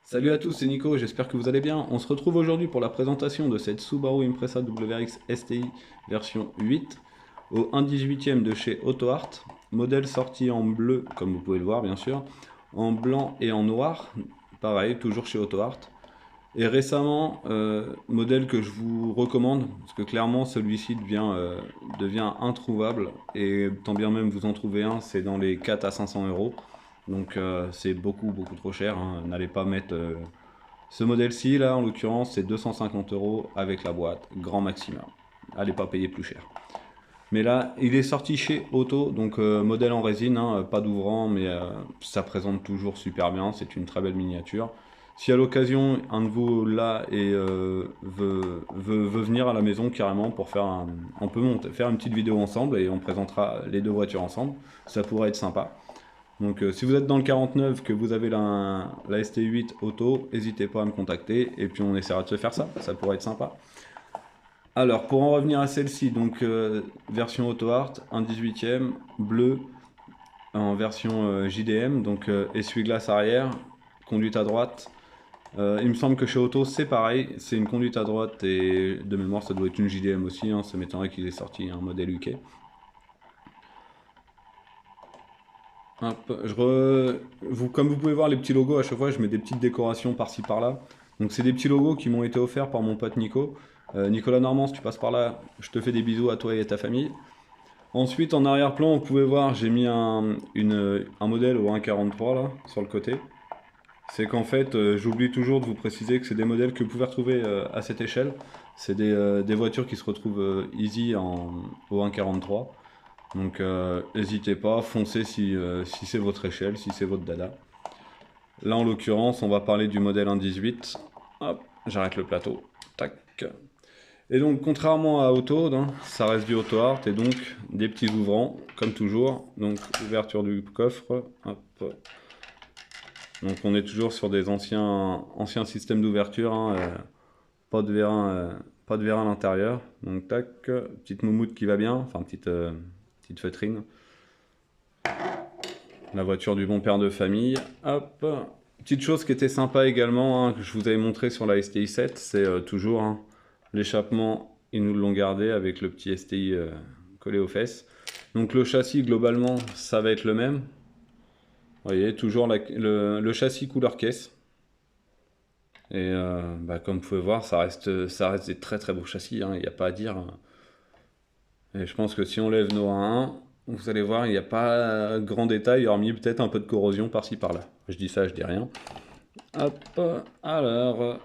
Salut à tous, c'est Nico, j'espère que vous allez bien. On se retrouve aujourd'hui pour la présentation de cette Subaru Impreza WRX STI version 8 au 1/18e de chez AutoArt, modèle sorti en bleu, comme vous pouvez le voir bien sûr, en blanc et en noir, pareil, toujours chez AutoArt. Et récemment, modèle que je vous recommande, parce que clairement celui-ci devient introuvable, et tant bien même vous en trouvez un, c'est dans les 4 à 500 euros. Donc c'est beaucoup trop cher, hein. N'allez pas mettre ce modèle-ci, là, en l'occurrence, c'est 250 euros avec la boîte, grand maximum. Allez pas payer plus cher. Mais là, il est sorti chez Auto, donc modèle en résine, hein, pas d'ouvrant, mais ça présente toujours super bien, c'est une très belle miniature. Si à l'occasion, un de vous là et veut venir à la maison carrément pour faire on peut faire une petite vidéo ensemble et on présentera les deux voitures ensemble, ça pourrait être sympa. Donc si vous êtes dans le 49, que vous avez la ST8 Auto, n'hésitez pas à me contacter et puis on essaiera de se faire ça, ça pourrait être sympa. Alors pour en revenir à celle-ci, donc version AutoArt, 1/18e, bleu, en version JDM, donc essuie-glace arrière, conduite à droite. Il me semble que chez Auto c'est pareil, c'est une conduite à droite et de mémoire ça doit être une JDM aussi, hein, ça m'étonnerait qu'il ait sorti un modèle UK. Hop, comme vous pouvez voir les petits logos, à chaque fois je mets des petites décorations par-ci par-là. Donc c'est des petits logos qui m'ont été offerts par mon pote Nico. Nicolas Normand, si tu passes par là, je te fais des bisous à toi et à ta famille. Ensuite en arrière-plan, vous pouvez voir, j'ai mis un modèle au 1,43 là, sur le côté. C'est qu'en fait, j'oublie toujours de vous préciser que c'est des modèles que vous pouvez retrouver à cette échelle. C'est des voitures qui se retrouvent easy au 1,43. Donc n'hésitez pas, foncez si c'est votre échelle, si c'est votre dada. Là en l'occurrence, on va parler du modèle 1.18. Hop, j'arrête le plateau. Tac. Et donc contrairement à Auto, hein, ça reste du AutoArt et donc des petits ouvrants, comme toujours. Donc ouverture du coffre. Hop. Donc on est toujours sur des anciens systèmes d'ouverture, hein, pas de vérin à l'intérieur. Donc tac, petite moumoute qui va bien, enfin petite feutrine. La voiture du bon père de famille. Hop. Petite chose qui était sympa également, hein, que je vous avais montré sur la STI 7, c'est toujours hein, l'échappement, ils nous l'ont gardé avec le petit STI collé aux fesses. Donc le châssis, globalement, ça va être le même. Vous voyez, toujours le châssis couleur caisse. Et comme vous pouvez voir, ça reste des très beaux châssis, hein, il n'y a pas à dire. Et je pense que si on lève nos 1, vous allez voir, il n'y a pas grand détail, hormis peut-être un peu de corrosion par-ci par-là. Je dis ça, je dis rien. Hop, alors,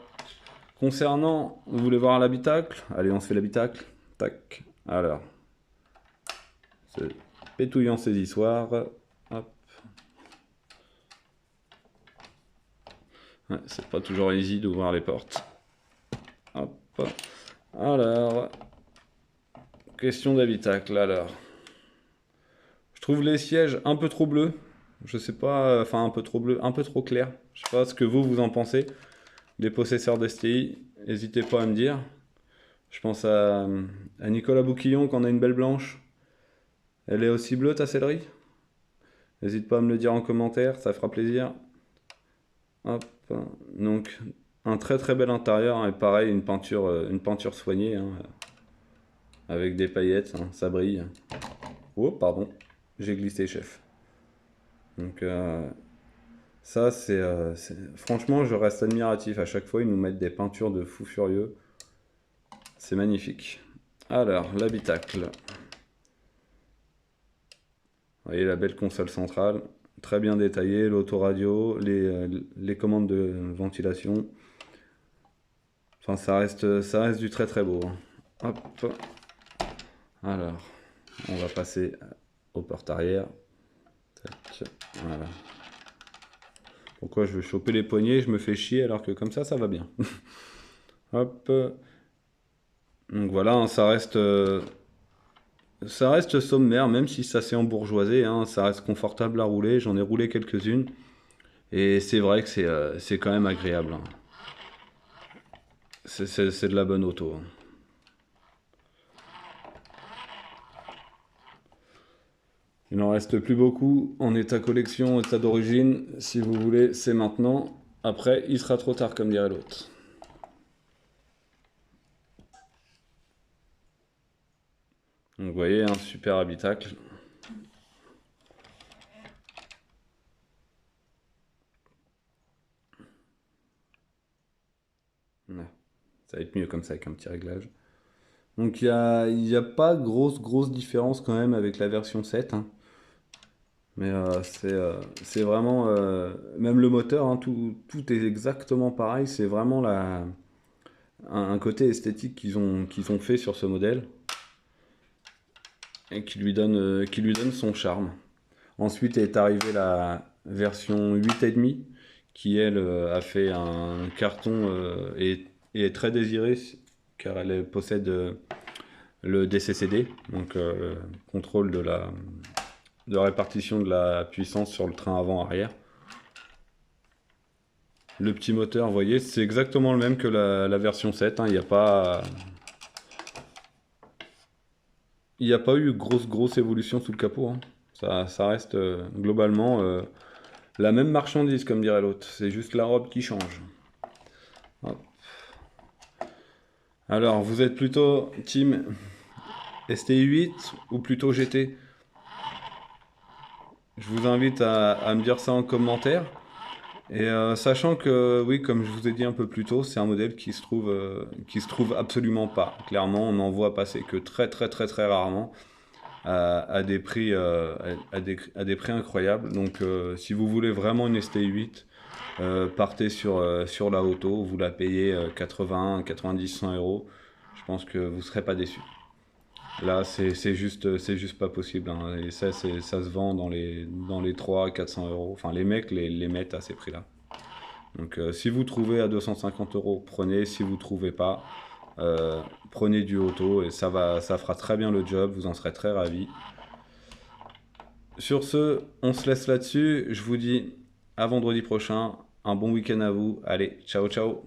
concernant, vous voulez voir l'habitacle? Allez, on se fait l'habitacle. Tac, alors, ce pétouillant saisissoir. Hop. Ouais, c'est pas toujours easy d'ouvrir les portes. Hop, alors, question d'habitacle, alors. Je trouve les sièges un peu trop bleus. Je sais pas, enfin un peu trop bleu, un peu trop clair. Je sais pas ce que vous en pensez. Les possesseurs d'STI, n'hésitez pas à me dire. Je pense à Nicolas Bouquillon quand on a une belle blanche. Elle est aussi bleue ta céleri? N'hésite pas à me le dire en commentaire, ça fera plaisir. Hop, donc un très bel intérieur, hein, et pareil une peinture soignée, hein, avec des paillettes, hein, ça brille. Oh pardon, j'ai glissé chef. Donc ça franchement je reste admiratif, à chaque fois ils nous mettent des peintures de fou furieux. C'est magnifique. Alors, l'habitacle. Vous voyez la belle console centrale, très bien détaillée, l'autoradio, les commandes de ventilation. Enfin, ça reste du très beau, hein. Hop. Alors, on va passer aux portes arrière. Tac. Voilà. Pourquoi je veux choper les poignées, je me fais chier alors que comme ça va bien. Hop. Donc voilà, hein, ça reste sommaire, même si ça s'est embourgeoisé, hein, ça reste confortable à rouler, j'en ai roulé quelques-unes. Et c'est vrai que c'est quand même agréable, hein. C'est de la bonne auto, hein. Il n'en reste plus beaucoup en état collection, état d'origine. Si vous voulez, c'est maintenant. Après, il sera trop tard, comme dirait l'autre. Donc vous voyez, un super habitacle. Ouais, ça va être mieux comme ça avec un petit réglage. Donc il y a pas grosse différence quand même avec la version 7, hein. Mais c'est vraiment... même le moteur, hein, tout est exactement pareil. C'est vraiment un côté esthétique qu'ils ont fait sur ce modèle et qui lui donne son charme. Ensuite est arrivée la version 8,5 qui, elle, a fait un carton et est très désirée car elle possède le DCCD, donc contrôle de répartition de la puissance sur le train avant-arrière. Le petit moteur, vous voyez, c'est exactement le même que la version 7, hein. Il n'y a pas eu grosse évolution sous le capot, hein. Ça reste globalement la même marchandise, comme dirait l'autre. C'est juste la robe qui change. Hop. Alors, vous êtes plutôt team STI 8 ou plutôt GT? Je vous invite à me dire ça en commentaire. Et sachant que, oui, comme je vous ai dit un peu plus tôt, c'est un modèle qui se trouve absolument pas. Clairement, on en voit passer que très rarement à des prix, à des prix incroyables. Donc, si vous voulez vraiment une STI 8, partez sur la auto, vous la payez 80, 90, 100 euros. Je pense que vous ne serez pas déçus. Là, c'est juste pas possible, hein. Et ça se vend dans les 300, 400 euros. Enfin, les mecs les mettent à ces prix-là. Donc, si vous trouvez à 250 euros, prenez. Si vous trouvez pas, prenez du auto et ça fera très bien le job. Vous en serez très ravis. Sur ce, on se laisse là-dessus. Je vous dis à vendredi prochain. Un bon week-end à vous. Allez, ciao ciao.